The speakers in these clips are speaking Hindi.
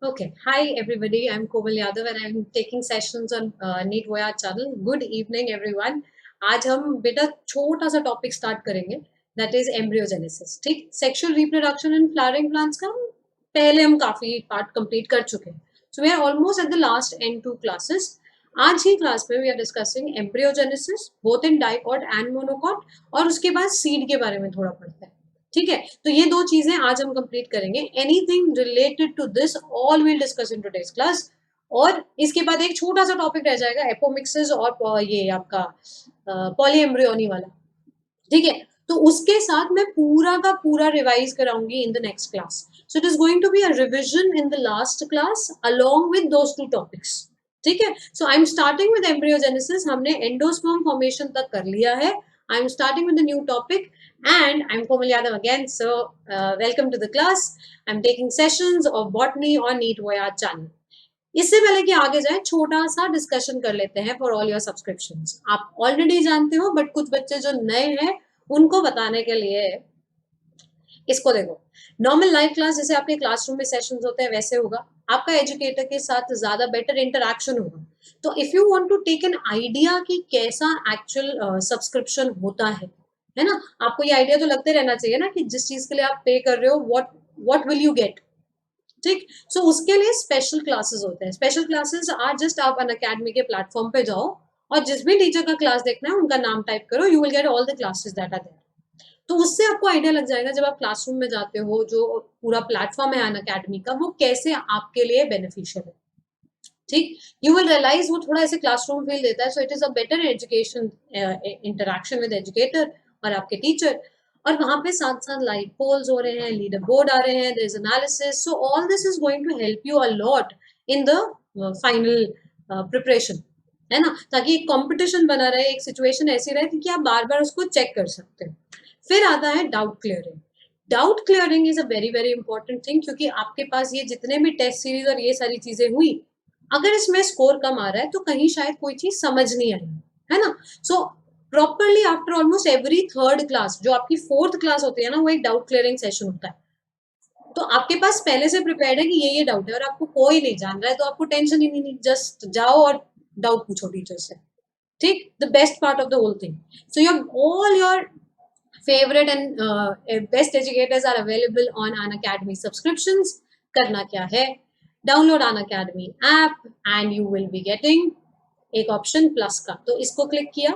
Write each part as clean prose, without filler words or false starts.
Okay. Hi, everybody. I'm Komal Yadav and I'm taking sessions on NEET Voyage channel. Good evening, everyone. आज हम बेटा छोटा सा टॉपिक स्टार्ट करेंगे दैट इज एम्ब्रियोजेनेसिस. ठीक, sexual reproduction in flowering plants का पहले हम काफी पार्ट कंप्लीट कर चुके हैं. So we are almost at the last end to classes. आज ही क्लास में we are discussing embryogenesis both in dicot and monocot और उसके बाद सीड के बारे में थोड़ा पढ़ते हैं. ठीक है, तो ये दो चीजें आज हम कंप्लीट करेंगे. Anything related to this all will discuss in today's class. और इसके बाद एक छोटा सा टॉपिक रह जाएगा एपोमिक्सिस और ये आपका पॉलीएम्ब्रियोनी वाला. ठीक है, तो उसके साथ मैं पूरा का पूरा रिवाइज कराऊंगी in the next class. So it is going to be a revision in the last class along with those two topics. ठीक है, so I am starting with embryogenesis. हमने एंडोस्पर्म फॉर्मेशन तक कर लिया है. I am starting with the new topic and I'm Komal Yadav again. So welcome to the class. I'm taking sessions of botany on NEET Voyage channel. इससे पहले कि आगे जाए छोटा सा डिस्कशन कर लेते हैं फॉर ऑल योर सब्सक्रिप्शंस. आप ऑलरेडी जानते हो बट कुछ बच्चे जो नए हैं उनको बताने के लिए इसको देखो. नॉर्मल लाइव क्लास जैसे आपके क्लासरूम में सेशंस होते हैं वैसे होगा. आपका एजुकेटर के साथ ज्यादा बेटर इंटरेक्शन होगा. तो if you want to take an idea कि कैसा एक्चुअल सब्सक्रिप्शन होता है ना, आपको ये आइडिया तो लगते रहना चाहिए ना कि जिस चीज के लिए आप पे कर रहे हो व्हाट विल यू गेट. ठीक, सो उसके लिए स्पेशल क्लासेस होते हैं. स्पेशल क्लासेस आर जस्ट आप अन अकेडमी के प्लेटफॉर्म पे जाओ और जिस भी टीचर का क्लास देखना है उनका नाम टाइप करो. You will get all the classes that are there. तो उससे आपको आइडिया लग जाएगा जब आप क्लासरूम में जाते हो जो पूरा प्लेटफॉर्म है अन अकेडमी का वो कैसे आपके लिए बेनिफिशियल है. ठीक, यू विल रियलाइज वो थोड़ा ऐसे क्लासरूम फील देता है. सो it is a better education interaction with educator और आपके टीचर. और वहां पे साथ साथ लाइव पोल्स हो रहे हैं, लीडर बोर्ड आ रहे हैं, there is analysis. So all this is going to help you a lot in the final preparation, है ना, ताकि एक कंपटीशन बना रहे, एक सिचुएशन ऐसी रहे कि आप बार बार उसको चेक कर सकते हो. फिर आता है doubt clearing. Doubt clearing is a very very important thing क्योंकि आपके पास ये जितने भी टेस्ट सीरीज और ये सारी चीजें हुई, अगर इसमें स्कोर कम आ रहा है तो कहीं शायद कोई चीज समझ नहीं आई, है ना. So properly after almost every third class जो आपकी फोर्थ क्लास होती है ना वो एक डाउट क्लियरिंग सेशन होता है. तो आपके पास पहले से प्रिपेयर्ड है कि ये डाउट है और आपको कोई नहीं जान रहा है तो आपको टेंशन ही नहीं, जस्ट जाओ और डाउट पूछो टीचर से. ठीक, the best part of the whole thing. So your all your favorite and best educators are available on Unacademy subscriptions. करना क्या है, download Unacademy app and you will be getting एक ऑप्शन प्लस का, तो इसको क्लिक किया.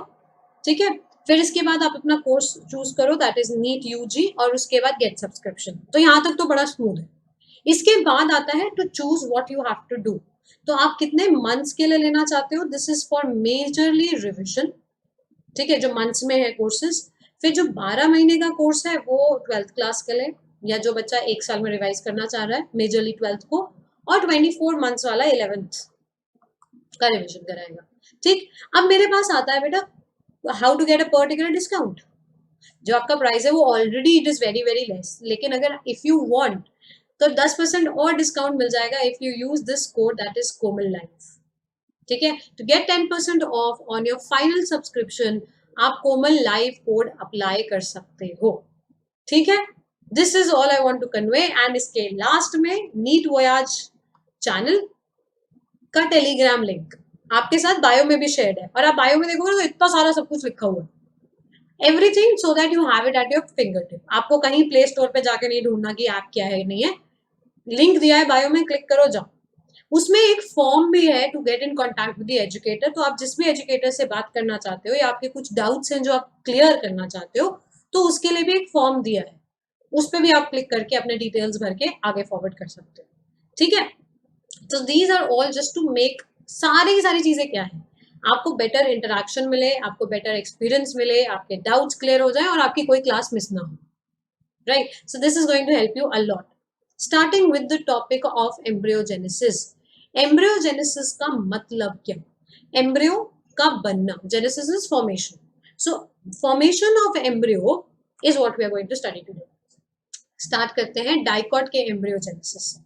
ठीक है, फिर इसके बाद आप अपना कोर्स चूज करो दैट इज नीट यूजी और उसके बाद गेट सब्सक्रिप्शन. तो यहाँ तक तो बड़ा स्मूथ है. इसके बाद आता है to choose what you have to do. तो आप कितने मंथ्स के लिए लेना चाहते हो, this is for majorly revision. ठीक है, जो मंथ्स में है कोर्सेज. फिर जो 12 महीने का कोर्स है वो 12th क्लास के लिए या जो बच्चा एक साल में रिवाइज करना चाह रहा है मेजरली 12th को. और 24 मंथ्स वाला 11th का रिविजन कराएगा. ठीक, अब मेरे पास आता है बेटा how to get a particular discount. जो आपका प्राइस है वो already it is very very less, लेकिन अगर इफ यू वांट तो 10% और डिस्काउंट मिल जाएगा if you use this code that is Komal life. ठीक है, to get 10% off on your final subscription आप कोमल लाइव कोड अप्लाई कर सकते हो. ठीक है, this is all I want to convey. And इसके लास्ट में नीट वोयाज चैनल का टेलीग्राम लिंक आपके साथ बायो में भी शेयर है और आप बायो में देखोगे तो इतना सारा सब कुछ लिखा हुआ है. Everything so that you have it at your finger tip. आपको कहीं प्ले स्टोर पे जाके नहीं ढूंढना कि ऐप क्या है नहीं है. लिंक दिया है बायो में, क्लिक करो जाओ. उसमें एक फॉर्म भी है to get in contact with the educator. तो आप जिस भी एजुकेटर से बात करना चाहते हो या आपके कुछ डाउट्स हैं जो आप क्लियर करना चाहते हो तो उसके लिए भी एक फॉर्म दिया है. उस पर भी आप क्लिक करके अपने डिटेल्स भर के आगे फॉरवर्ड कर सकते हो. ठीक है, तो these are all just to make सारी की सारी चीजें क्या है, आपको बेटर इंटरेक्शन मिले, आपको बेटर एक्सपीरियंस मिले, आपके डाउट्स क्लियर हो जाए और आपकी कोई क्लास मिस ना हो. Right, so this is going to help you a lot. Starting with the topic of embryogenesis. Embryogenesis का मतलब क्या, एम्ब्रियो का बनना. Genesis is formation. So formation of embryo is what we are going to study today. Start करते हैं डाइकॉट के एम्ब्रियोजेनेसिस से.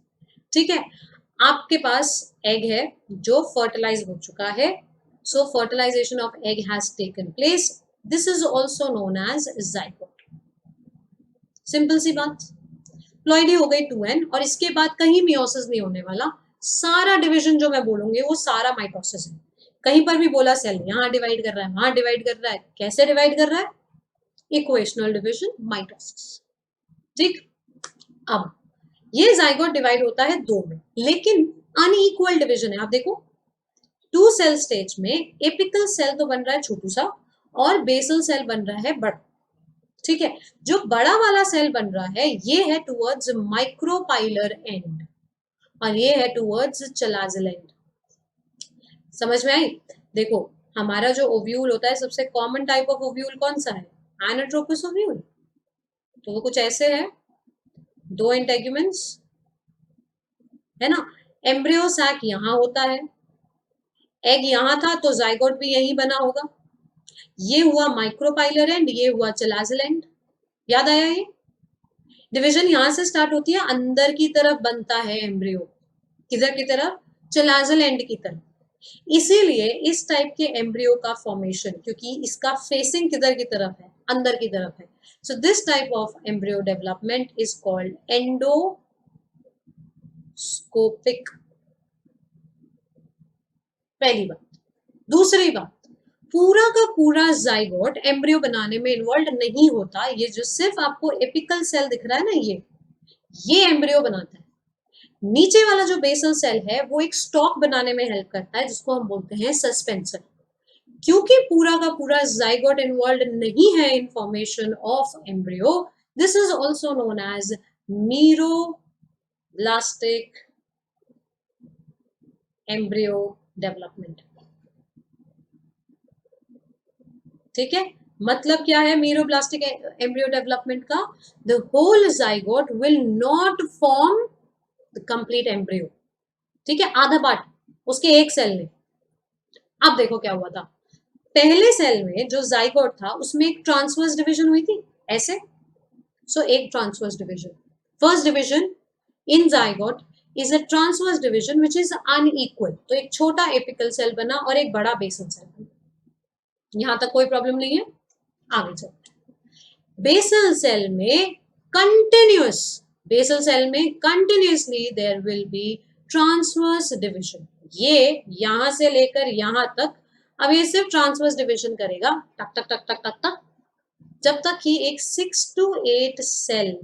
ठीक है, आपके पास एग है जो फर्टिलाइज हो चुका है. So fertilization of egg has taken place. This is also known as zygote. Simple सी बात. प्लॉइडी हो गई 2n, और इसके बाद कहीं मियोसिस नहीं होने वाला। सारा डिवीजन जो मैं बोलूंगी वो सारा माइटोसिस है। कहीं पर भी बोला सेल यहाँ डिवाइड कर रहा है, वहां डिवाइड कर रहा है, कैसे डिवाइड कर रहा है? Equational division, mitosis. ठीक, अब ये जाइगोट डिवाइड होता है दो में, लेकिन अनइक्वल डिवीजन है। आप देखो, 2 सेल स्टेज में एपिकल सेल तो बन रहा है छोटू सा, और बेसल सेल बन रहा है बड़ा। ठीक है, जो बड़ा वाला सेल बन रहा है ये है टुवर्ड्स माइक्रोपाइलर एंड, और ये है टुवर्ड्स चलाजल एंड। समझ में आई? देखो, हमारा जो ओव्यूल होता है, सबसे कॉमन टाइप ऑफ ओव्यूल कौन सा है? Anatropous ovule. तो वो कुछ ऐसे है, 2 इंटेग्यूमेंट्स, है ना। एम्ब्रियो सैक यहाँ होता है, एग यहाँ था तो जाइगोट भी यहीं बना होगा। ये हुआ माइक्रोपाइलर एंड, ये हुआ चलाजल एंड। याद आया? ये डिवीजन यहाँ से स्टार्ट होती है, अंदर की तरफ बनता है एम्ब्रियो। किधर की तरफ? चलाजल एंड की तरफ। इसीलिए इस टाइप के एम्ब्रियो का फॉर्मेशन, क्योंकि इसका फेसिंग किधर की तरफ है? अंदर की तरफ है। So this type of embryo development is called endoscopic. पहली बात। दूसरी बात, पूरा का पूरा जाइगोट एम्ब्रियो बनाने में इन्वॉल्व नहीं होता। ये जो सिर्फ आपको एपिकल सेल दिख रहा है ना, ये एम्ब्रियो बनाता है। नीचे वाला जो बेसल सेल है वो एक स्टॉक बनाने में हेल्प करता है, जिसको हम बोलते हैं सस्पेंसर। क्योंकि पूरा का पूरा जाइगोट इन्वॉल्व नहीं है in formation of embryo, this is also known as meroblastic embryo development. ठीक है, मतलब क्या है मीरोब्लास्टिक एम्ब्रियो डेवलपमेंट का? The whole zygote will not form the complete embryo. ठीक है, आधा पार्ट उसके एक सेल में। अब देखो क्या हुआ था, पहले सेल में जो जाइगोट था उसमें एक ट्रांसवर्स डिवीजन हुई थी ऐसे। सो एक transverse division, first division in zygote is a transverse division which is unequal. तो एक छोटा एपिकल सेल बना और एक बड़ा बेसल सेल बना। यहां तक कोई प्रॉब्लम नहीं है? आगे चलते हैं। बेसल सेल में कंटिन्यूअस, बेसल सेल में continuously there will be transverse division. ये यहां से लेकर यहां तक, अब ये सिर्फ ट्रांसवर्स डिवीजन करेगा, टक टक टक टक टक टक, जब तक कि एक 6 to 8 सेल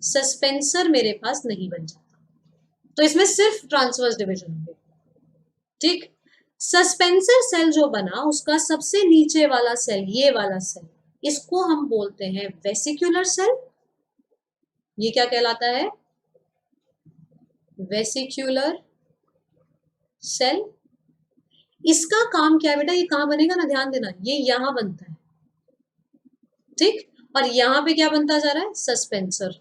सस्पेंसर मेरे पास नहीं बन जाता। तो इसमें सिर्फ ट्रांसवर्स डिवीजन होगा। ठीक, सस्पेंसर सेल जो बना उसका सबसे नीचे वाला सेल, ये वाला सेल, इसको हम बोलते हैं वेसिक्यूलर सेल। ये क्या कहलाता है? वेसिक्यूलर सेल। इसका काम क्या है बेटा? ये कहां बनेगा ना, ध्यान देना, ये यहां बनता है। ठीक, और यहां पे क्या बनता जा रहा है? सस्पेंसर।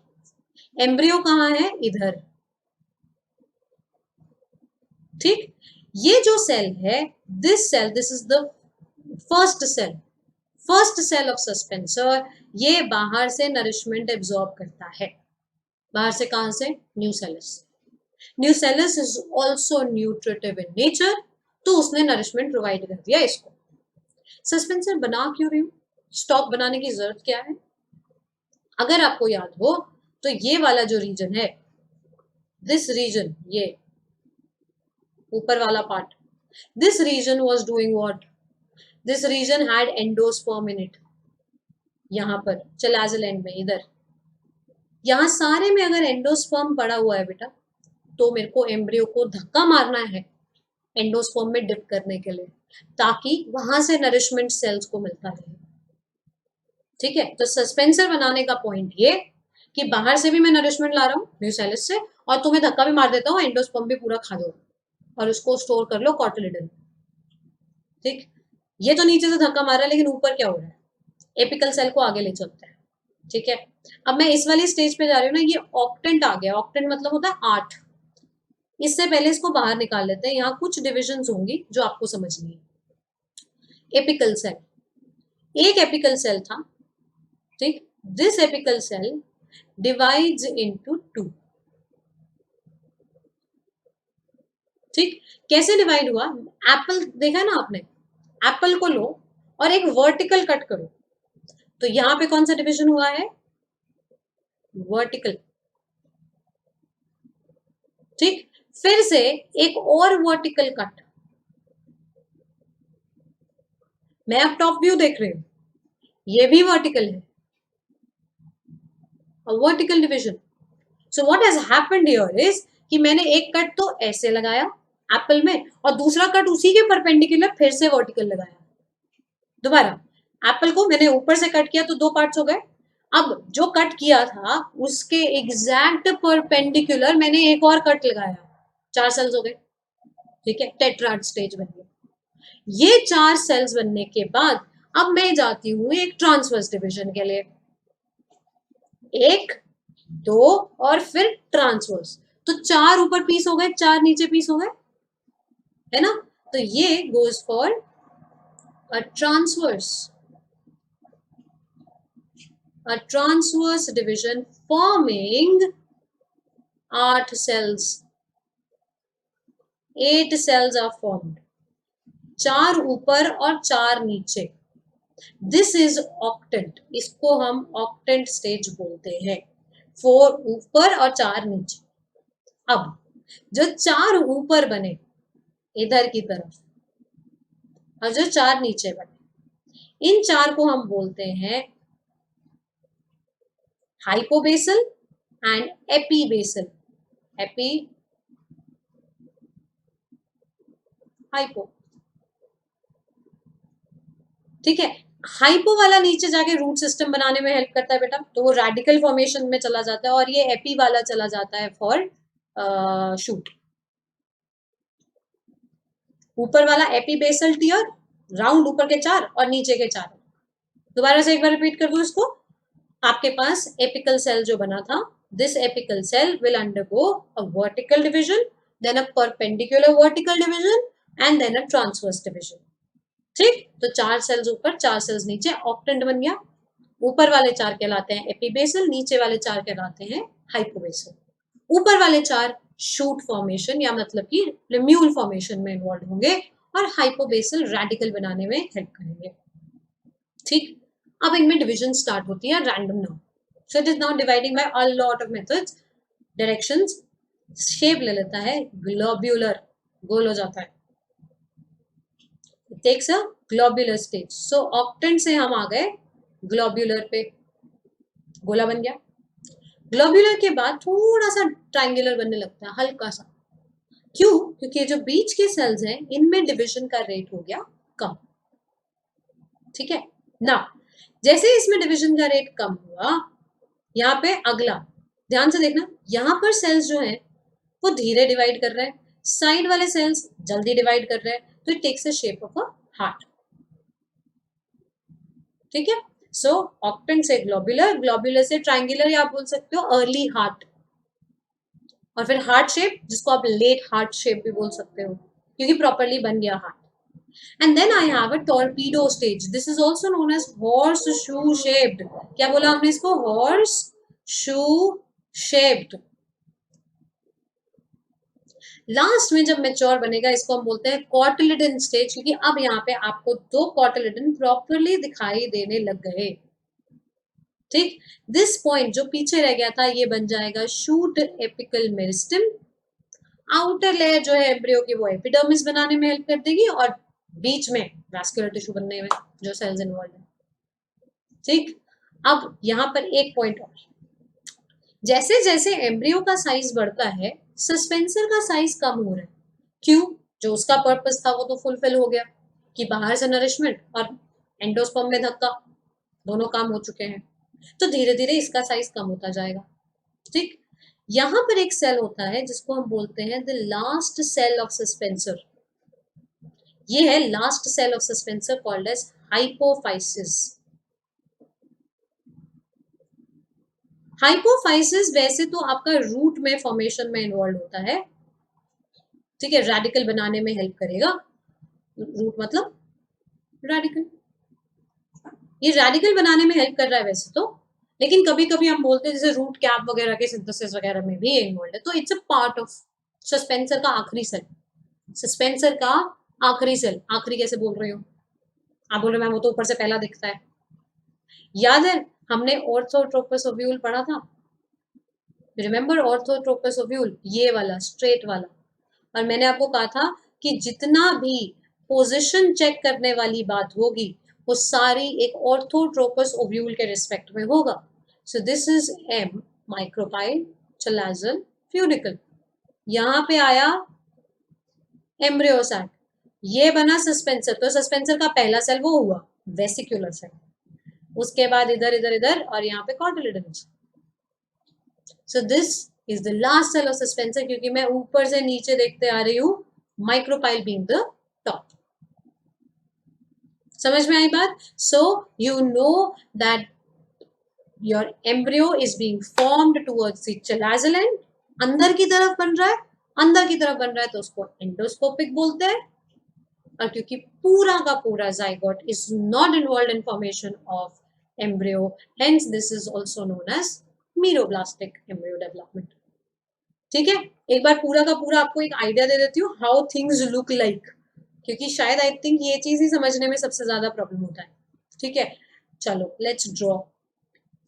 एम्ब्रियो कहां है? इधर। ठीक, ये जो सेल है, this cell, this is the first cell, first cell of suspensor. ये बाहर से नरिशमेंट एब्जॉर्ब करता है। बाहर से कहां से? Nucellus. Nucellus is also nutritive in nature, तो उसने नरिशमेंट प्रोवाइड कर दिया इसको। सस्पेंसर बना क्यों रही हूं? स्टॉक बनाने की जरूरत क्या है? अगर आपको याद हो तो ये वाला जो रीजन है, दिस रीजन, ये ऊपर वाला part, this region was doing what? This region had endosperm in it. यहां पर चलाजल एंड में, इधर, यहां सारे में अगर एंडोस्पर्म पड़ा हुआ है बेटा, तो मेरे को एम्ब्रियो को धक्का मारना है एंडोस्पर्म में डिप करने के लिए, ताकि वहां से नरिशमेंट सेल्स को मिलता रहे। ठीक है, तो सस्पेंसर बनाने का पॉइंट ये कि बाहर से भी मैं नरिशमेंट ला रहा हूँ न्यूसेलस से, और तुम्हें धक्का भी मार देता हूँ, एंडोस्पर्म भी पूरा खा दो और उसको स्टोर कर लो कॉटिलिडन। ठीक, ये तो नीचे से धक्का मार रहा है, लेकिन ऊपर क्या हो रहा है? एपिकल सेल को आगे ले चलता है। ठीक है, अब मैं इस वाली स्टेज पे जा रही हूँ ना, ये ऑक्टेंट आ गया। ऑक्टेंट मतलब होता है 8। इससे पहले इसको बाहर निकाल लेते हैं, यहाँ कुछ डिविजन्स होंगी जो आपको समझनी है। एपिकल सेल, एक एपिकल सेल था। ठीक, this apical cell divides into 2। ठीक, कैसे डिवाइड हुआ? एप्पल देखा ना आपने, एप्पल को लो और एक वर्टिकल कट करो, तो यहां पे कौन सा डिवीजन हुआ है? वर्टिकल। ठीक, फिर से एक और वर्टिकल कट, मैं अब टॉप व्यू देख रही हूं, ये भी वर्टिकल है, vertical division. So what has happened here is कि मैंने एक कट तो ऐसे लगाया एप्पल में, और दूसरा कट उसी के परपेंडिकुलर फिर से वर्टिकल लगाया। दोबारा एप्पल को मैंने ऊपर से कट किया तो दो पार्ट्स हो गए, अब जो कट किया था उसके एग्जैक्ट परपेंडिकुलर मैंने एक और कट लगाया, चार सेल्स हो गए। ठीक है, टेट्राड स्टेज बन गया। ये चार सेल्स बनने के बाद अब मैं जाती हूं एक ट्रांसवर्स डिवीजन के लिए, एक, दो और फिर ट्रांसवर्स, तो चार ऊपर पीस हो गए, चार नीचे पीस हो गए, है ना। तो ये goes for a transverse, a transverse division forming 8 cells, 8 cells are formed, चार ऊपर और चार नीचे। दिस इज ऑक्टेंट, इसको हम ऑक्टेंट स्टेज बोलते हैं, 4 ऊपर और 4 नीचे। अब जो चार ऊपर बने इधर की तरफ और जो चार नीचे बने, इन चार को हम बोलते हैं hypobasal and epibasal, AP hypo. ठीक है, हाइपो वाला नीचे जाके रूट सिस्टम बनाने में हेल्प करता है बेटा, तो वो रेडिकल फॉर्मेशन में चला जाता है, और ये एपी वाला चला जाता है फॉर शूट। ऊपर वाला एपीबेसल टियर, राउंड ऊपर के चार और नीचे के चार। दोबारा से एक बार रिपीट कर दो इसको। आपके पास एपिकल सेल जो बना था, this apical cell will undergo a vertical division, then a perpendicular vertical division and then a transverse division. ठीक, तो चार सेल्स ऊपर चार सेल्स नीचे, ऑक्टेंट बन गया। ऊपर वाले चार कहलाते हैं एपीबेसल, नीचे वाले चार कहलाते हैं हाइपोबेसल। ऊपर वाले चार शूट फॉर्मेशन या मतलब कि लिम्यूल फॉर्मेशन में इन्वॉल्व होंगे, और हाइपोबेसल रेडिकल बनाने में हेल्प करेंगे। ठीक, अब इनमें डिवीजन स्टार्ट होती है random now, so it is not dividing by a lot of methods, directions. Shape ले लेता है ग्लोब्यूलर, गोल हो जाता है, takes a globular stage. So octant से हम आ गए ग्लोब्यूलर पे, गोला बन गया। ग्लोब्यूलर के बाद थोड़ा सा ट्राइंगुलर बनने लगता है, हल्का सा। क्यों? क्योंकि ये जो बीच के सेल्स हैं इनमें डिवीजन का रेट हो गया कम। ठीक है ना, जैसे इसमें डिवीजन का रेट कम हुआ, यहाँ पे अगला ध्यान से देखना, यहाँ पर सेल्स जो हैं वो धीरे डिवाइड कर रहे हैं, साइड वाले सेल्स जल्दी डिवाइड कर रहे हैं, तो it takes a shape of a heart. ठीक है, सो ऑक्टेंट से ग्लोबुलर, ग्लोबुलर से ट्राइंगुलर, या आप बोल सकते हो अर्ली हार्ट, और फिर हार्ट शेप जिसको आप लेट हार्ट शेप भी बोल सकते हो क्योंकि प्रॉपरली बन गया heart. And then I have a torpedo stage. This is also known as horseshoe shaped. क्या बोला हमने इसको? Horseshoe shaped. लास्ट में जब मेच्योर बनेगा इसको हम बोलते हैं कॉटिलिडन स्टेज, क्योंकि अब यहाँ पे आपको दो कॉटिलिडन प्रॉपरली दिखाई देने लग गए। ठीक, दिस पॉइंट जो पीछे रह गया था ये बन जाएगा shoot apical meristem. Outer layer जो है एम्ब्रियो की वो एपिडर्मिस बनाने में हेल्प कर देगी, और बीच में वैस्कुलर टिश्यू बनने में जो सेल्स इन्वॉल्व है। ठीक, अब यहाँ पर एक पॉइंट और, जैसे जैसे एम्ब्रियो का साइज बढ़ता है सस्पेंसर का साइज कम हो रहा है। क्यों? जो उसका पर्पस था वो तो फुलफिल हो गया कि बाहर से नरिशमेंट और एंडोस्पर्म में धक्का, दोनों काम हो चुके हैं, तो धीरे धीरे इसका साइज कम होता जाएगा। ठीक, यहां पर एक सेल होता है जिसको हम बोलते हैं the last cell of suspensor. ये है last cell of suspensor called as hypophysis. Hypophysis वैसे तो आपका रूट में फॉर्मेशन में इन्वॉल्व होता है, ठीक है, रेडिकल बनाने में हेल्प करेगा। रूट मतलब रेडिकल, ये रेडिकल बनाने में हेल्प कर रहा है वैसे तो, लेकिन कभी कभी हम बोलते हैं जैसे रूट कैप वगैरह के सिंथेसिस वगैरह में भी इन्वॉल्व है, तो it's a part of suspensor का आखिरी सेल। सस्पेंसर का आखिरी सेल, आखिरी कैसे बोल रही हूँ? आप बोल रहे मैम वो तो ऊपर से पहला दिखता है। याद है हमने ऑर्थोट्रोपस ओव्यूल पढ़ा था, रिमेंबर ऑर्थोट्रोपस ओव्यूल, ये वाला स्ट्रेट वाला। और मैंने आपको कहा था कि जितना भी पोजीशन चेक करने वाली बात होगी वो सारी एक ऑर्थोट्रोपस ओव्यूल के रिस्पेक्ट में होगा। So this is M micropyle chalazal funicle. यहां पे आया एम्ब्रियोसैक, ये बना सस्पेंसर, तो सस्पेंसर का पहला सेल वो हुआ वेसिकुलर सेल, उसके बाद इधर इधर इधर और यहाँ पे cotyledons. So this is the last cell of suspensor, क्योंकि मैं ऊपर से नीचे देखते आ रही हूँ, माइक्रोपाइल बीइंग द टॉप। समझ में आई बात? So you know that your embryo is being formed towards the chalazal end, अंदर की तरफ बन रहा है, अंदर की तरफ बन रहा है तो उसको एंडोस्कोपिक बोलते हैं। और क्योंकि पूरा का पूरा zygote is not involve in formation of embryo, hence this is also known as meroblastic embryo development. ठीक है, एक बार पूरा का पूरा आपको एक आइडिया दे देती हूँ हाउ थिंग्स लुक लाइक, क्योंकि शायद आई थिंक ये चीज ही समझने में सबसे ज्यादा प्रॉब्लम होता है। ठीक है, चलो let's draw.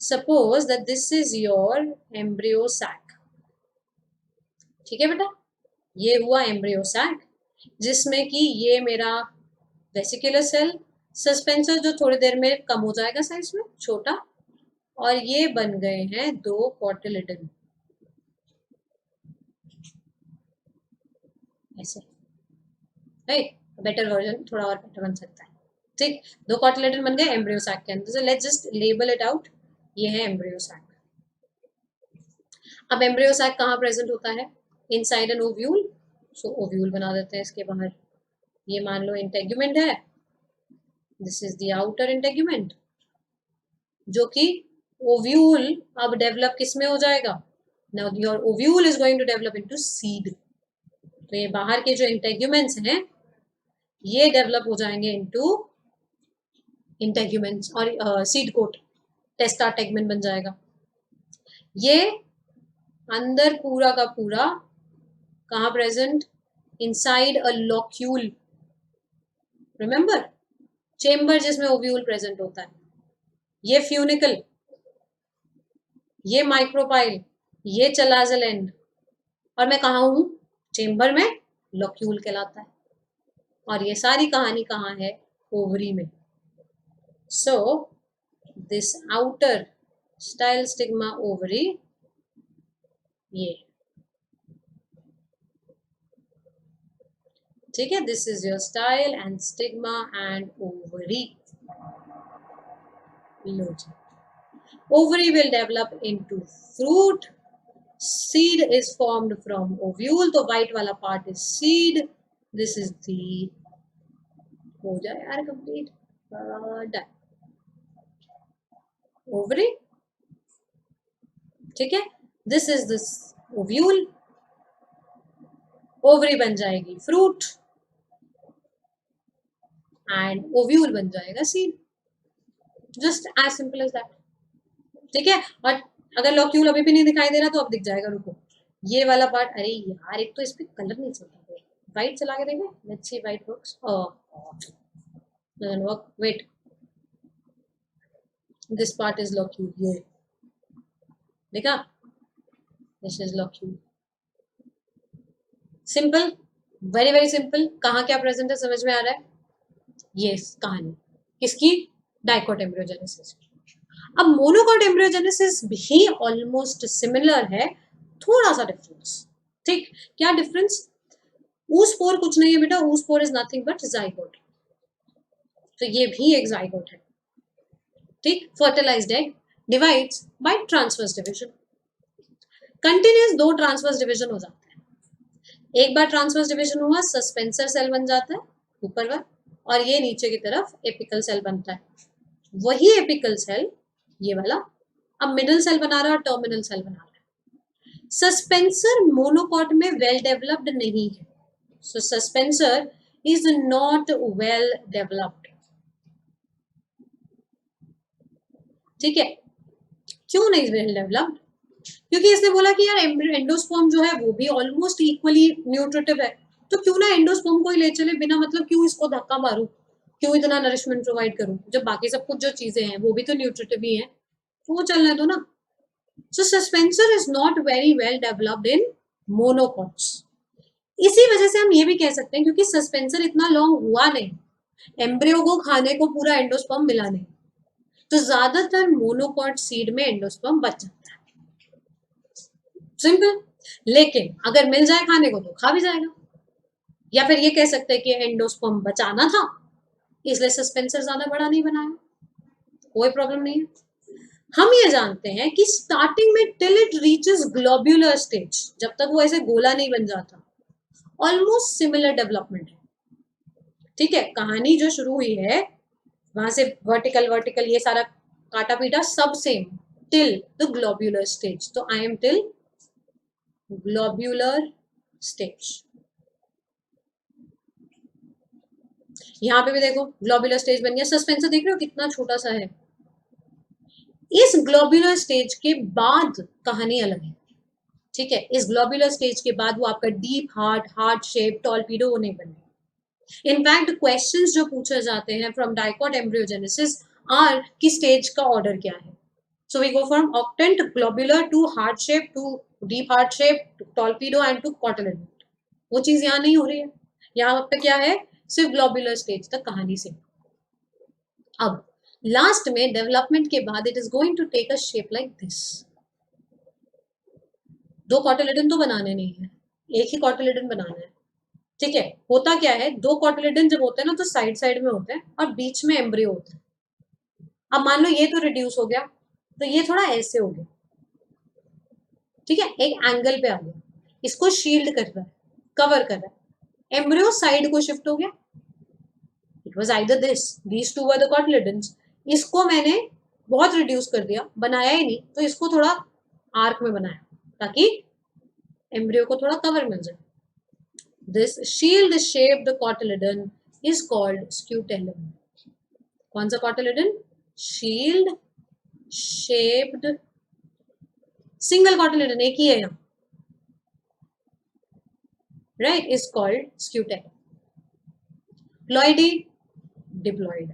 Suppose that this is your embryo sac. ठीक है बेटा, ये हुआ एम्ब्रियो सैक, जिसमें कि ये मेरा वेसिकुलर सेल, सस्पेंसर जो थोड़ी देर में कम हो जाएगा साइज में छोटा, और ये बन गए हैं दो कॉटिलिडन, ऐसे। राइट, बेटर वर्जन थोड़ा और बेटर बन सकता है। ठीक, दो कॉटिलिडन बन गए एम्ब्रियो सैक के अंदर। Let's just label it out, ये है एम्ब्रियो सैक। अब एम्ब्रियो सैक कहाँ प्रेजेंट होता है? Inside an ovule, so ovule बना देते हैं इसके बाहर। ये मान लो इंटेग्यूमेंट है, this is the outer integument, जो कि ओव्यूल अब डेवलप किस में हो जाएगा? Now your ovule is going to develop into seed. तो ये बाहर के जो इंटेग्यूमेंट्स हैं ये डेवलप हो जाएंगे इनटू इंटेग्यूमेंट्स और सीड कोट, टेस्टा टेगमेंट बन जाएगा। ये अंदर पूरा का पूरा कहाँ present? Inside a locule. Remember, chamber जिसमें ओव्यूल प्रेजेंट होता है। ये फ्यूनिकल, ये माइक्रोपाइल, ये चलाजल एंड, और मैं कहा हूं? चेम्बर में, लॉक्यूल कहलाता है। और ये सारी कहानी कहाँ है? ओवरी में। So this outer style stigma ovary, ये ठीक है, this is your style and stigma and ovary. लो जी, ovary will develop into fruit, seed is formed from ovule, तो white वाला part is seed, this is the, हो जाए यार complete, done, ovary। ठीक है, this is this ovule, ovary बन जाएगी fruit and ovule बन जाएगा seed, just as simple as that। ठीक है, और अगर लॉक्यूल अभी भी नहीं दिखाई दे रहा तो अब दिख जाएगा, रुको। ये वाला पार्ट, अरे यार एक तो इस पे कलर नहीं चलता, व्हाइट चला के देखें, let's see white works, doesn't work, wait, this part is locule, ये देखा, this is locule, simple, very very simple. कहाँ क्या प्रेजेंट है समझ में आ रहा है? ये कहानी किसकी? Dicot embryogenesis. अब मोनोकोट एम्ब्रियोजेनेसिस भी ऑलमोस्ट सिमिलर है, थोड़ा सा डिफरेंस। ठीक, क्या डिफरेंस? ऊस्पोर कुछ नहीं है बेटा, oospore is nothing but zygote, तो ये भी एक जाइगोट है। ठीक, fertilized egg divides by transverse division. Continuous दो ट्रांसवर्स डिवीजन हो जाते हैं। एक बार ट्रांसवर्स डिवीजन हुआ, सस्पेंसर सेल बन जाता है ऊपर वाला, और ये नीचे की तरफ एपिकल सेल बनता है। वही एपिकल सेल ये वाला अब मिडल सेल बना रहा है और टर्मिनल सेल बना रहा है। सस्पेंसर मोनोकॉट में वेल डेवलप्ड नहीं है, so suspensor is not well developed. ठीक है, क्यों नहीं वेल डेवलप्ड? क्योंकि इसने बोला कि यार एंडोस्पर्म जो है वो भी ऑलमोस्ट इक्वली न्यूट्रिटिव है, तो क्यों ना एंडोस्पर्म को ही ले चले, बिना मतलब क्यों इसको धक्का मारूं, क्यों इतना नरिशमेंट प्रोवाइड करूं, जब बाकी सब कुछ जो चीजें हैं वो भी तो न्यूट्रिटिव ही है, तो वो चलने दो ना। So suspensor is not very well developed in monocots. इसी वजह से हम ये भी कह सकते हैं क्योंकि सस्पेंसर इतना लॉन्ग हुआ नहीं, एम्ब्रियो को खाने को पूरा एंडोस्पर्म मिला नहीं, तो ज्यादातर मोनोकॉट सीड में एंडोस्पर्म बच जाता है, सिंपल। लेकिन अगर मिल जाए खाने को तो खा भी जाएगा, या फिर ये कह सकते हैं कि एंडोस्पर्म बचाना था इसलिए सस्पेंसर ज्यादा बड़ा नहीं बनाया, कोई प्रॉब्लम नहीं है। हम ये जानते हैं कि स्टार्टिंग में till it reaches globular stage, जब तक वो ऐसे गोला नहीं बन जाता, ऑलमोस्ट सिमिलर डेवलपमेंट है, ठीक है। कहानी जो शुरू हुई है वहां से वर्टिकल वर्टिकल ये सारा काटा पीटा सब same till the globular stage, तो I am till globular stage. यहां पे भी देखो ग्लोब्यूलर स्टेज बन गया, सस्पेंसर देख रहे हो कितना छोटा सा है। इस ग्लोब्यूलर स्टेज के बाद कहानी अलग है, ठीक है। इस ग्लोब्यूलर स्टेज के बाद वो आपका डीप हार्ट शेप टॉर्पीडो वो नहीं बने। इनफैक्ट क्वेश्चंस जो पूछे जाते हैं फ्रॉम डाइकॉट एम्ब्रियोजेनेसिस आर कि स्टेज का ऑर्डर क्या है। So we go from octant globular to heart shape to deep heart shape to torpedo and to cotyledon. वो चीज यहाँ नहीं हो रही है, यहाँ पे क्या है, सिर्फ ग्लोब्यूलर स्टेज तक कहानी से। अब लास्ट में डेवलपमेंट के बाद it is going to take a shape like this. दो कॉटिलिडन तो बनाने नहीं है, एक ही कॉटिलिडन बनाना है, ठीक है। होता क्या है, दो कॉटिलिडन जब होते हैं ना तो साइड साइड में होते हैं और बीच में एम्ब्रियो होता है। अब मान लो ये तो रिड्यूस हो गया, तो ये थोड़ा ऐसे हो गया, ठीक है, एक एंगल पे आ गया, इसको शील्ड कर रहा है, कवर कर रहा है। एम्ब्रियो साइड को शिफ्ट हो गया, it was either these two were the cotyledons. इसको मैंने बहुत रिड्यूस कर दिया, बनाया ही नहीं, तो इसको थोड़ा आर्क में बनाया ताकि एम्ब्रियो को थोड़ा कवर मिल जाए। This shield-shaped cotyledon is called scutellum. कौन सा cotyledon? Shield-shaped single cotyledon, एक ही है यहाँ, right? Is called scutellum. Ploidy, diploid,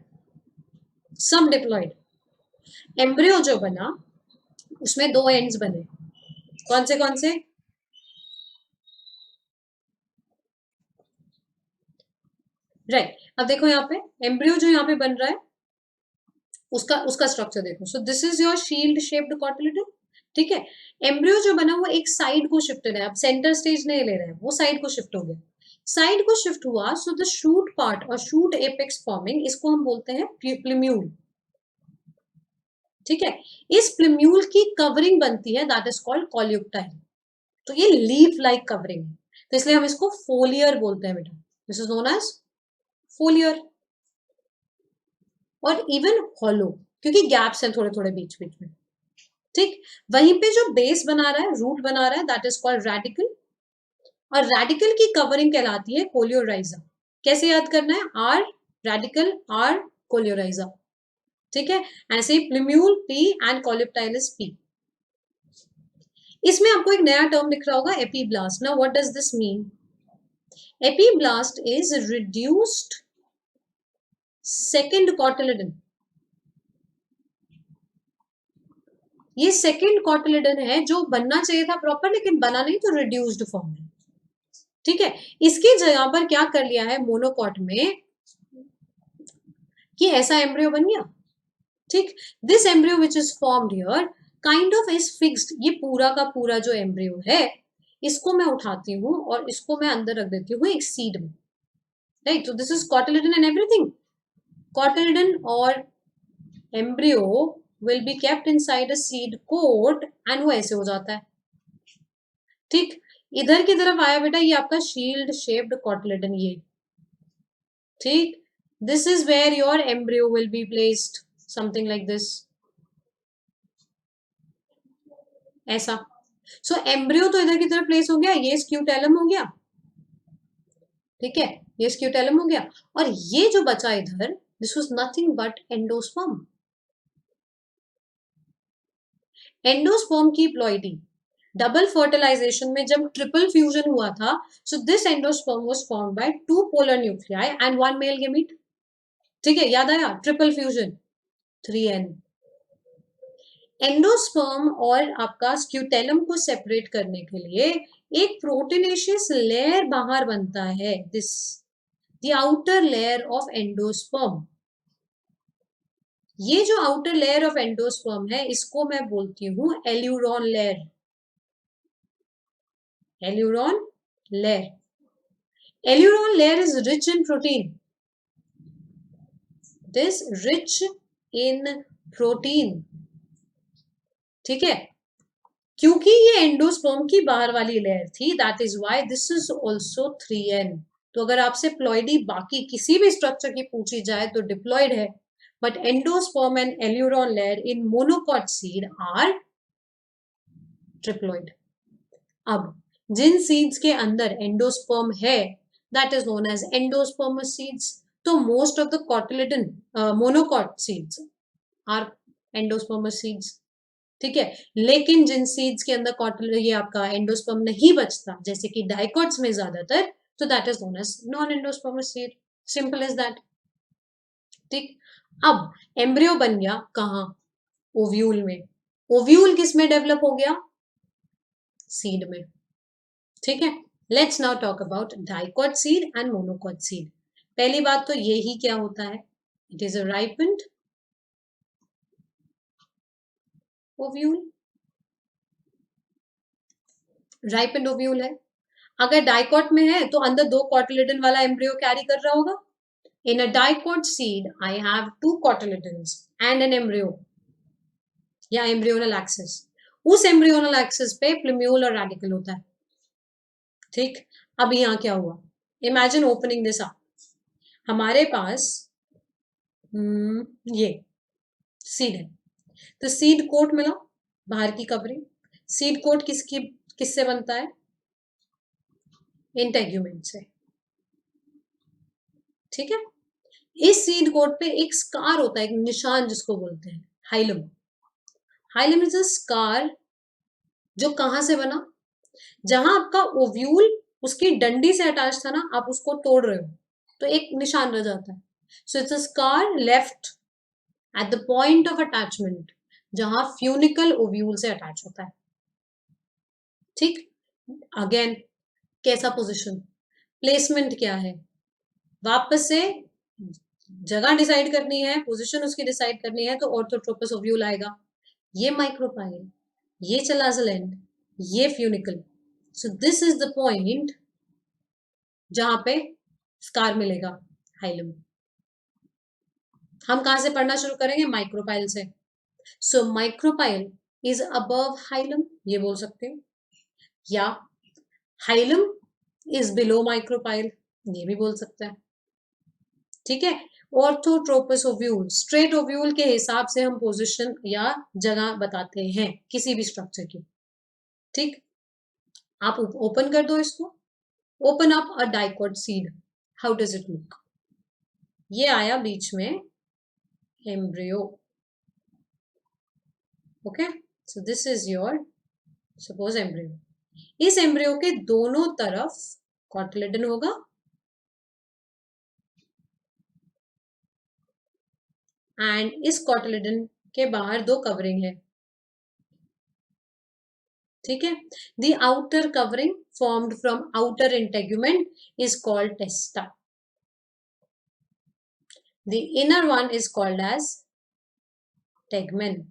subdiploid. Embryo जो बना उसमें दो एंड्स बने, कौन से? राइट अब देखो यहाँ पे एम्ब्रियो जो यहाँ पे बन रहा है उसका स्ट्रक्चर देखो। सो this is your shield shaped cotyledon, ठीक है। एम्ब्रियो जो बना वो एक साइड को शिफ्टेड है, अब सेंटर स्टेज नहीं ले रहे हैं, वो साइड को शिफ्ट हो गया। साइड को शिफ्ट हुआ, सो द शूट पार्ट और शूट एपेक्स फॉर्मिंग, इसको हम बोलते हैं प्लिम्यूल, ठीक है। इस प्लिम्यूल की कवरिंग बनती है, दैट इज कॉल्ड कॉल्यूक्टाइल। तो ये लीफ लाइक कवरिंग है, तो इसलिए हम इसको फोलियर बोलते हैं बेटा, this is known as foliar. और इवन हॉलो, क्योंकि गैप्स हैं थोड़े थोड़े बीच बीच में, ठीक। वहीं पे जो बेस बना रहा है, रूट बना रहा है, दैट इज कॉल्ड रेडिकल, और रेडिकल की कवरिंग कहलाती है कोलियोराइजा। कैसे याद करना है, आर रेडिकल आर कोलियोराइजा, ठीक है। ऐसे ही प्लिम्यूल पी एंड कॉलिप्टाइलिस पी। इसमें आपको एक नया टर्म दिख रहा होगा, epiblast. Now what does this mean? Epiblast is reduced second cotyledon. ये सेकेंड कॉटिलिडन है जो बनना चाहिए था प्रॉपर, लेकिन बना नहीं, तो रिड्यूस्ड फॉर्म में, ठीक है। इसकी जगह पर क्या कर लिया है मोनोकॉट में कि ऐसा एम्ब्रियो बन गया, ठीक। This embryo which is formed here kind of is fixed. ये पूरा का पूरा जो एम्ब्रियो है इसको मैं उठाती हूँ और इसको मैं अंदर रख देती हूँ एक सीड में, right. So this is cotyledon and everything. Cotyledon और embryo will be kept inside a seed coat and वो ऐसे हो जाता है, ठीक। इधर की तरफ आया बेटा ये आपका शील्ड शेप्ड कॉटिलिडन, ये ठीक। This is where your embryo will be placed, something like this, ऐसा। सो एम्ब्रियो तो इधर की तरफ प्लेस हो गया, ये स्क्यूटेलम हो गया, ठीक है, ये स्क्यूटेलम हो गया, और ये जो बचा इधर, this was nothing but endosperm. Endosperm की प्लॉइडी डबल फर्टिलाइजेशन में जब ट्रिपल फ्यूजन हुआ था, so this endosperm was formed by two polar nuclei and one male gamete, ठीक है। याद आया, ट्रिपल फ्यूजन 3n। एंडोस्पर्म और आपका स्क्यूटेलम को सेपरेट करने के लिए एक प्रोटीनेशियस लेयर बाहर बनता है, this the outer layer of endosperm. ये जो आउटर लेयर ऑफ एंडोस्पर्म है इसको मैं बोलती हूं aleurone layer. Aleurone layer, aleurone layer is rich in protein, this rich in protein, ठीक है, क्योंकि ये एंडोस्पर्म की बाहर वाली लेयर थी, that is why this is also 3n। तो अगर आपसे प्लॉइडी बाकी किसी भी स्ट्रक्चर की पूछी जाए तो डिप्लॉइड है, but endosperm and aleurone layer in monocot seed are triploid. अब जिन सीड्स के अंदर एंडोस्पर्म है that is known as endospermous seeds. तो most of the cotyledon monocot seeds are endospermous seeds, ठीक है। लेकिन जिन सीड्स के अंदर कॉटल ये आपका एंडोस्पर्म नहीं बचता, जैसे कि डाइकॉट्स में ज्यादातर, तो that is known as non endospermous seed, simple as that, ठीक। अब एम्ब्रियो बन गया कहाँ? ओव्यूल में। ओव्यूल किस में डेवलप हो गया? सीड में, ठीक है। Let's now talk about dicot seed and monocot seed. पहली बात तो ये ही क्या होता है, it is a ripened ovule, ripened ovule है। अगर डाइकॉट में है तो अंदर दो कॉटिलेडन वाला एम्ब्रियो कैरी कर रहा होगा। In a dicot seed I have two cotyledons and an embryo या एम्ब्रियोनल एक्सिस। उस एम्ब्रियोनल एक्सिस पे प्लूम्यूल और रेडिकल होता है, ठीक। अब यहाँ क्या हुआ, इमेजिन ओपनिंग दिस अप, हमारे पास ये सीड है, तो सीड कोट मिला, बाहर की कवरिंग। सीड कोट किससे बनता है? इंटेग्यूमेंट से, ठीक है। इस सीड कोट पे एक स्कार होता है, एक निशान जिसको बोलते हैं hilum. Hilum is a scar जो कहां से बना, जहां आपका ओव्यूल उसकी डंडी से अटैच था ना, आप उसको तोड़ रहे हो तो एक निशान रह जाता है। So it's a scar left at the point of attachment, जहां फ्यूनिकल ओव्यूल से अटैच होता है, ठीक। अगेन कैसा पोजिशन, प्लेसमेंट क्या है, वापस से जगह डिसाइड करनी है, पोजीशन उसकी डिसाइड करनी है, तो ऑर्थोट्रोपस ओव्यूल आएगा। ये माइक्रोपाइल, ये चला जेलेंट, ये funicle. So this is the point जहां पे स्कार मिलेगा हाइलम। हम कहां से पढ़ना शुरू करेंगे? माइक्रोपाइल से। सो माइक्रोपाइल इज अबव हाइलम, ये बोल सकते हो, या हाइलम इज बिलो माइक्रोपाइल, ये भी बोल सकता है, ठीक है। ऑर्थोट्रोपस ओव्यूल, स्ट्रेट ओव्यूल के हिसाब से हम पोजीशन या जगह बताते हैं किसी भी स्ट्रक्चर की, ठीक। आप ओपन कर दो इसको, open up a dicot seed, how does it look? ये आया बीच में embryo, okay. So this is your suppose embryo. इस एम्ब्रियो के दोनों तरफ कॉटिलेडन होगा एंड इस कॉटिलेडन के बाहर दो कवरिंग है, ठीक है। The outer covering formed from outer integument is called testa, the inner one is called as tegmen.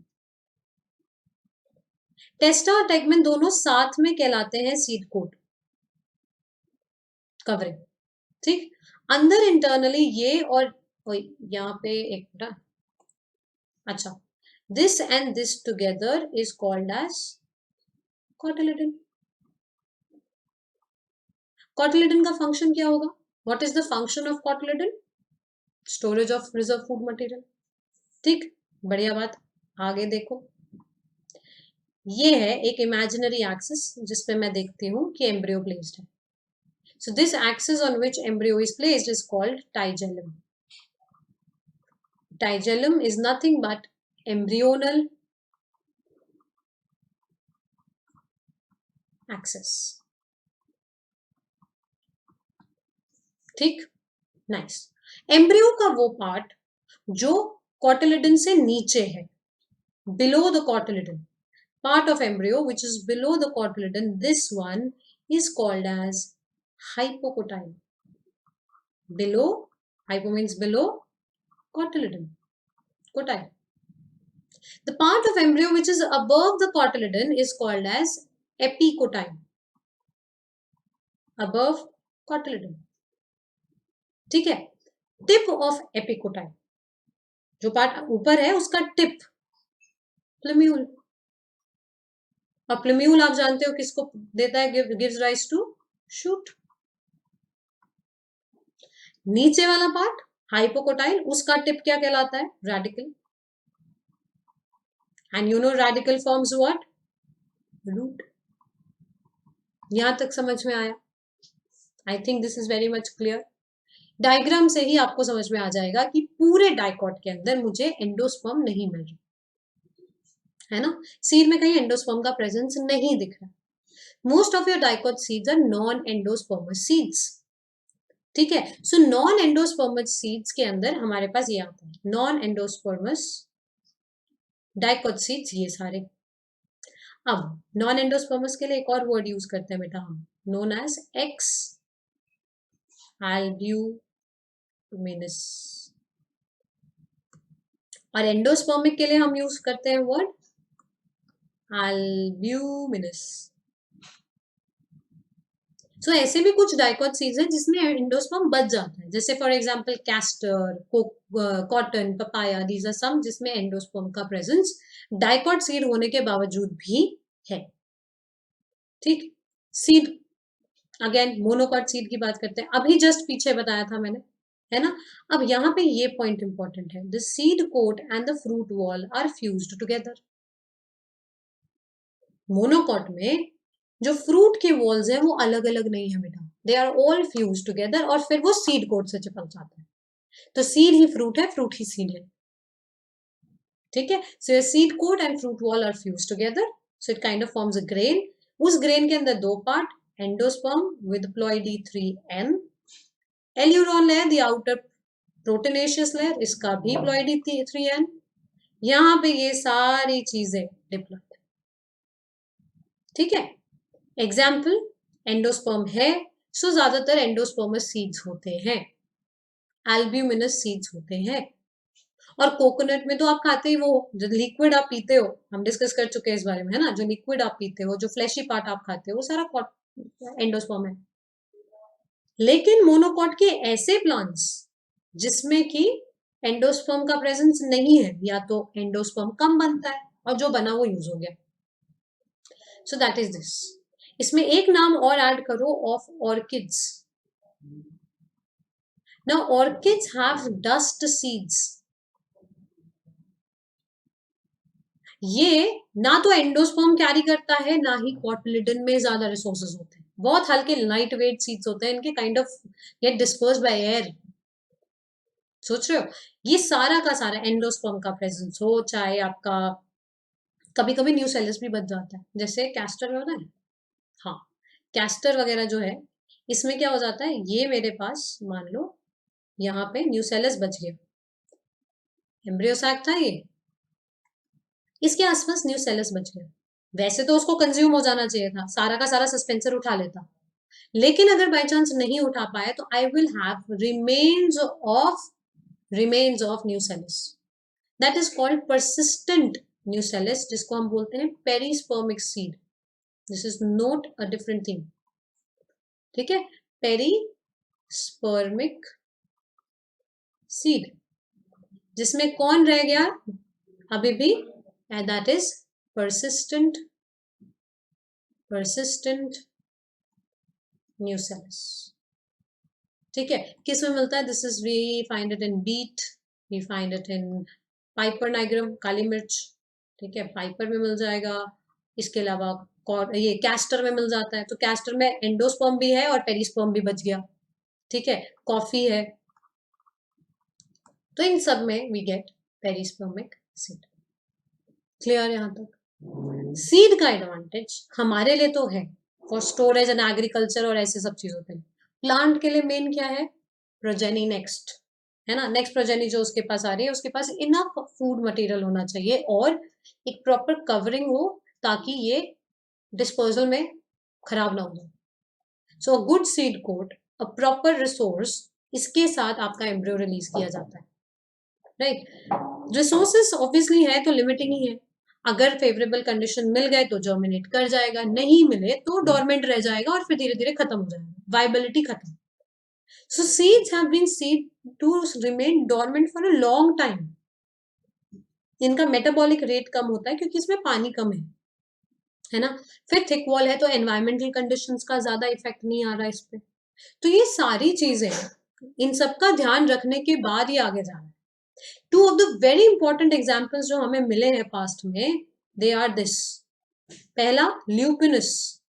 Testa और टेगमेन दोनों साथ में कहलाते हैं सीड कोट कवरिंग, ठीक। अंदर इंटरनली ये और यहाँ पे एक मिनट, अच्छा, this and this together is called as cotyledon. Cotyledon का फंक्शन क्या होगा? What is the function of cotyledon? Storage of reserve food material, ठीक। बढ़िया बात, आगे देखो, ये है एक इमेजिनरी एक्सिस जिसपे मैं देखती हूँ कि एम्ब्रियो प्लेस्ड है। So this axis on which embryo is placed is called tigellum. Tigellum is nothing but embryonal axis, ठीक, नाइस। एम्ब्रियो का वो पार्ट जो कॉटिलेडन से नीचे है, below the cotyledon, part of embryo which is below the cotyledon, this one is called as hypocotyle. Below, hypo means below, cotyledon, cotyle. The part of embryo which is above the cotyledon is called as epicotyle. Above cotyledon. ठीक है, टिप ऑफ एपिकोटाइल, जो पार्ट ऊपर है उसका टिप, प्लम्यूल. और प्लम्यूल आप जानते हो किसको देता है, गिव्स राइज टू शूट. नीचे वाला पार्ट हाइपोकोटाइल, उसका टिप क्या कहलाता है, radicle. And you know radicle forms what, root. यहां तक समझ में आया? I think this is very much clear. Diagram से ही आपको समझ में आ जाएगा कि पूरे डाइकॉट के अंदर मुझे एंडोस्पर्म नहीं मिल रहा है ना. सीड में कहीं एंडोस्पर्म का प्रेजेंस नहीं दिख रहा. Most of your dicot seeds are non endospermous seeds. ठीक है, सो नॉन एंडोस्पर्मस सीड्स के अंदर हमारे पास ये आता है, नॉन एंडोस्पर्मस डाइकॉट सीड्स, ये सारे. अब नॉन एंडोस्पर्मस के लिए एक और वर्ड यूज करते हैं बेटा हम, नोन एज एक्स एल्ब्यूमिनस. और एंडोस्पर्मिक के लिए हम यूज करते हैं वर्ड एल्ब्यूमिनस. सो ऐसे भी कुछ डाइकॉट सीड्स हैं जिसमें एंडोस्पर्म बच जाता है, जैसे for example castor, cotton, papaya, these are some जिसमें एंडोस्पर्म का प्रेजेंस डाइकॉट सीड होने के बावजूद भी है. ठीक, सीड अगेन मोनोकॉट सीड की बात करते हैं, अभी जस्ट पीछे बताया था मैंने, है ना. अब यहाँ पे ये पॉइंट इंपॉर्टेंट है, the seed coat and the fruit wall are fused together. Monocot में जो फ्रूट के वॉल्स हैं वो अलग अलग नहीं है बेटा, they are all fuse together, और फिर वो सीड कोट से चिपक जाता है. तो सीड ही फ्रूट है, फ्रूट ही सीड है. ठीक है, so seed coat and fruit wall are fuse together, so it kind of forms a grain. उस ग्रेन के अंदर दो part, endosperm with ploidy 3n, aleurone layer the outer proteinaceous layer, इसका भी प्लॉइडी 3n. यहां पे ये सारी चीजें डिप्लॉइड. ठीक है, एग्जाम्पल एंडोस्पर्म है, सो ज्यादातर एंडोस्पर्मस सीड्स होते हैं, एल्ब्यूमिनस सीड्स होते हैं. और कोकोनट में तो आप खाते ही, वो जो लिक्विड आप पीते हो, हम डिस्कस कर चुके हैं इस बारे में, है ना, जो लिक्विड आप पीते हो, जो फ्लैशी पार्ट आप खाते हो, वो सारा एंडोस्पर्म है. लेकिन मोनोकॉट के ऐसे प्लांट्स जिसमें कि एंडोस्पर्म का प्रेजेंस नहीं है, या तो एंडोस्पर्म कम बनता है और जो बना वो यूज हो गया. So that is this. इसमें एक नाम और ऐड करो, of orchids. Now orchids have dust seeds. ये ना तो एंडोस्पर्म कैरी करता है, ना ही कॉटिलिडन में ज्यादा रिसोर्सेज होते हैं, बहुत हल्के लाइट वेट सीड्स होते हैं इनके, kind of get disperse by air. सोच रहे हो, ये सारा का सारा एंडोस्पर्म का प्रेजेंस हो, चाहे आपका कभी कभी न्यूसेलस भी बच जाता है, जैसे कैस्टर होता है. हाँ, कैस्टर वगैरह जो है, इसमें क्या हो जाता है, ये मेरे पास मान लो यहाँ पे न्यूसेलस बच गया, एम्ब्रियो सैक था ये, इसके आसपास न्यूसेलस बच गया. वैसे तो उसको कंज्यूम हो जाना चाहिए था, सारा का सारा सस्पेंसर उठा लेता, लेकिन अगर बाय चांस नहीं उठा पाए तो I will have remains of nucellus. That is called persistent nucellus, जिसको हम बोलते हैं perispermic seed. This is not a different thing. ठीक है, पेरिस्पर्मिक सीड, जिसमें कौन रह गया अभी भी, and that is persistent nucellus. ठीक है, किस में मिलता है, this is, we find it in beet, we find it in piper nigrum, काली मिर्च. ठीक है, पाइपर में मिल जाएगा. इसके अलावा ये कैस्टर में मिल जाता है, तो कैस्टर में एंडोस्पर्म भी है और पेरिस्पर्म भी बच गया. ठीक है, कॉफी है, तो इन सब में we get perispermic seed. Clear यहां तक? सीड का एडवांटेज हमारे लिए तो है फॉर स्टोरेज एंड एग्रीकल्चर और ऐसे सब चीजों के लिए. प्लांट के लिए मेन क्या है, प्रोजेनी नेक्स्ट. है ना, नेक्स्ट प्रोजेनी जो उसके पास आ रही है उसके पास इनफ फूड मटेरियल होना चाहिए और एक प्रॉपर कवरिंग हो ताकि ये डिस्पोजल में खराब ना हो जाए. So a good seed coat, a proper resource, इसके साथ आपका एम्ब्रियो रिलीज किया जाता है. राइट. रिसोर्सेस ऑब्वियसली है तो लिमिटिंग ही है. अगर फेवरेबल कंडीशन मिल गए तो जर्मिनेट कर जाएगा, नहीं मिले तो डोरमेंट रह जाएगा और फिर धीरे धीरे खत्म हो जाएगा, वाइबिलिटी खत्म. So seeds have been seed to remain dormant for a long time. इनका मेटाबॉलिक रेट कम होता है क्योंकि इसमें पानी कम है ना. फिर थिक वॉल है तो एनवायरमेंटल कंडीशंस का ज्यादा इफेक्ट नहीं आ रहा इस पे. तो ये सारी चीजें, इन सब का ध्यान रखने के बाद ही आगे जाना है. Two of the very important examples जो हमें मिले हैं पास्ट में, दे आर दिस. पहला ल्यूपिनस,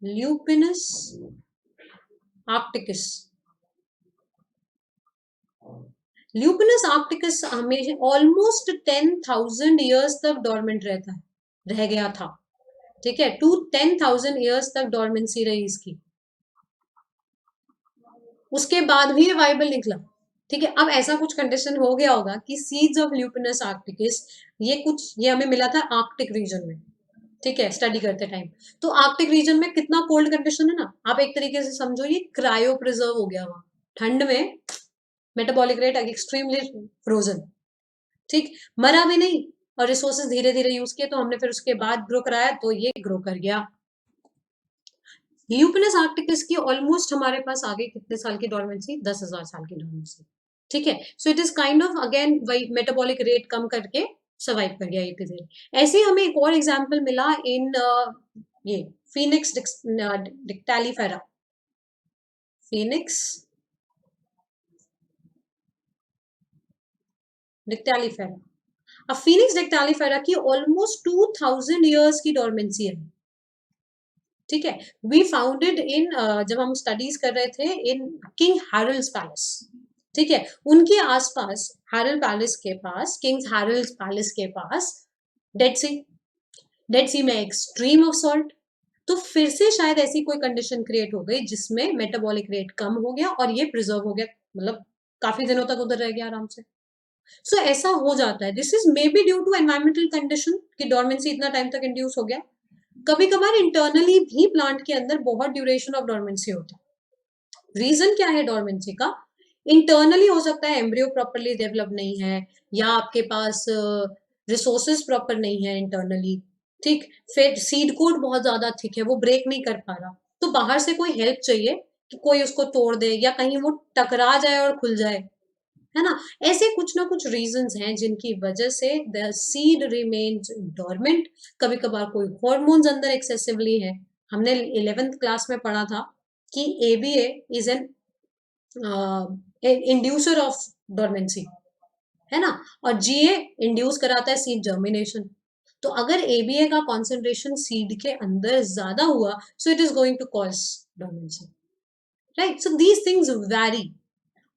ल्यूपिनस आर्क्टिकस. ल्यूपिनस आर्क्टिकस हमेशा ऑलमोस्ट 10,000 ईयर्स तक डोरमेंट रहता है, रह गया था. ठीक है, 10,000 ईयर्स तक डोरमेंसी रही इसकी. उसके बाद भी ये वाइबल निकला. ठीक है, अब ऐसा कुछ कंडीशन हो गया होगा कि सीड्स ऑफ ल्यूपिनस आर्क्टिकस, ये हमें मिला था आर्कटिक रीजन में. ठीक है, स्टडी करते टाइम. तो आर्कटिक रीजन में कितना कोल्ड कंडीशन है ना, आप एक तरीके से समझो ये क्रायो प्रिजर्व हो गया वहां ठंड में, मेटाबॉलिक रेट एक्सट्रीमली फ्रोजन. ठीक, मरा भी नहीं और रिसोर्सेज धीरे धीरे यूज किए तो हमने फिर उसके बाद ग्रो कराया तो ये ग्रो कर गया. ल्यूपिनस आर्क्टिकस की ऑलमोस्ट हमारे पास आगे कितने साल की डोरमेंसी, 10,000 साल की डोरमेंसी. ठीक है, सो it is kind of again वही मेटाबॉलिक रेट कम करके सर्वाइव कर गया इतने. ऐसे ही हमें एक और एग्जांपल मिला इन ये फिनिक्स डिक्टालीफेरा. फिनिक्स डिक्टालीफेरा. अब फिनिक्स डिक्टालीफेरा की ऑलमोस्ट 2,000 ईयर्स की डोरमेंसी है. ठीक है, वी फाउंडेड इन जब हम स्टडीज कर रहे थे इन किंग हैरल्ड्स पैलेस. ठीक है, उनके आसपास हैरल्ड पैलेस के पास, किंग्स हैरल्ड पैलेस के पास डेड सी, डेड सी में एक्सट्रीम ऑफ सॉल्ट. तो फिर से शायद ऐसी कोई कंडीशन क्रिएट हो गई जिसमें मेटाबॉलिक रेट कम हो गया और ये प्रिजर्व हो गया, मतलब काफी दिनों तक उधर रह गया आराम से. सो ऐसा हो जाता है. This is may be due to environmental condition कि डोरमेंसी इतना टाइम तक इंड्यूस हो गया. कभी कभार इंटरनली भी प्लांट के अंदर बहुत ड्यूरेशन ऑफ डोरमेंसी होता है. रीजन क्या है डोरमेंसी का? इंटरनली हो सकता है एम्ब्रियो प्रॉपरली डेवलप नहीं है, या आपके पास रिसोर्सेज प्रॉपर नहीं है इंटरनली. ठीक, फिर सीड कोड बहुत ज्यादा थिक है, वो ब्रेक नहीं कर पा रहा, तो बाहर से कोई हेल्प चाहिए कि कोई उसको तोड़ दे या कहीं वो टकरा जाए और खुल जाए, है ना. ऐसे कुछ ना कुछ रीजंस हैं जिनकी वजह से द सीड रिमेन्स डोरमेंट. कभी कभार कोई हॉर्मोन्स अंदर एक्सेसिवली है. हमने 11th क्लास में पढ़ा था कि ABA is an inducer of dormancy, है ना, और जीए इंड्यूस कराता है सीड जर्मिनेशन. तो अगर एबीए का कॉन्सेंट्रेशन सीड के अंदर ज्यादा हुआ so it is going to cause dormancy. Right, so these things vary.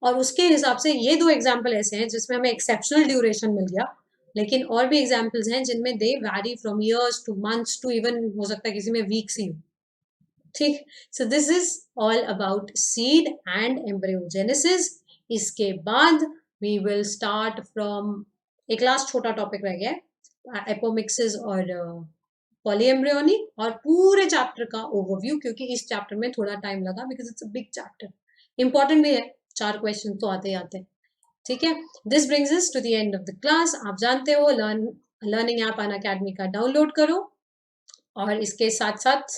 और उसके हिसाब से ये दो एग्जाम्पल ऐसे हैं जिसमें हमें एक्सेप्शनल ड्यूरेशन मिल गया, लेकिन और भी एग्जाम्पल्स हैं जिनमें they vary from years to months to even हो सकता है किसी में वीक्स ही हो. ठीक, so this is all about seed and embryogenesis. इसके बाद वी विल स्टार्ट फ्रॉम, एक लास्ट छोटा टॉपिक रह गया है, एपोमिक्सिस और पॉलीएम्ब्रियोनी, और पूरे चैप्टर का ओवरव्यू, क्योंकि इस चैप्टर में थोड़ा टाइम लगा because it's a big chapter. Important भी है, 4 क्वेश्चन तो आते ही आते हैं. ठीक है, this brings us to the end of the class. आप जानते हो लर्निंग ऐप अनअकैडमी का डाउनलोड करो और इसके साथ साथ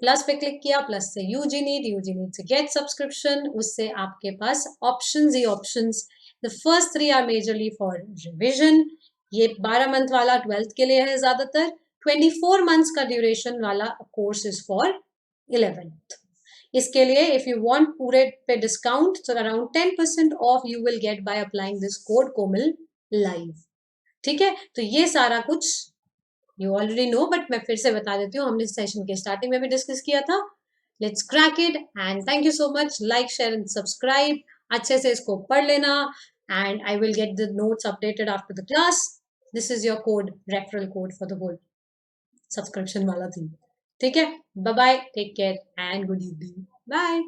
प्लस पे क्लिक किया, प्लस से यूजी नीड से गेट सब्सक्रिप्शन. उससे आपके पास ऑप्शंस ही options. The first 3 are majorly for revision. ये 12 मंथ वाला 12th के लिए है ज्यादातर. 24 मंथ्स का ड्यूरेशन वाला कोर्स इज फॉर 11th. इसके लिए इफ यू वांट पूरे पे डिस्काउंट तो around 10% of you will gate by applying this code Komal live. ठीक है, तो ये सारा कुछ यू ऑलरेडी नो, बट मैं फिर से बता देती हूँ, हमने सेशन के स्टार्टिंग में भी डिस्कस किया था. Let's crack it and thank you so much. Like share and subscribe. अच्छे से इसको पढ़ लेना and I will get the notes updated after the class. This is your code, referral code for the whole subscription वाला थिंग. ठीक है, bye bye, take care and good evening. Bye.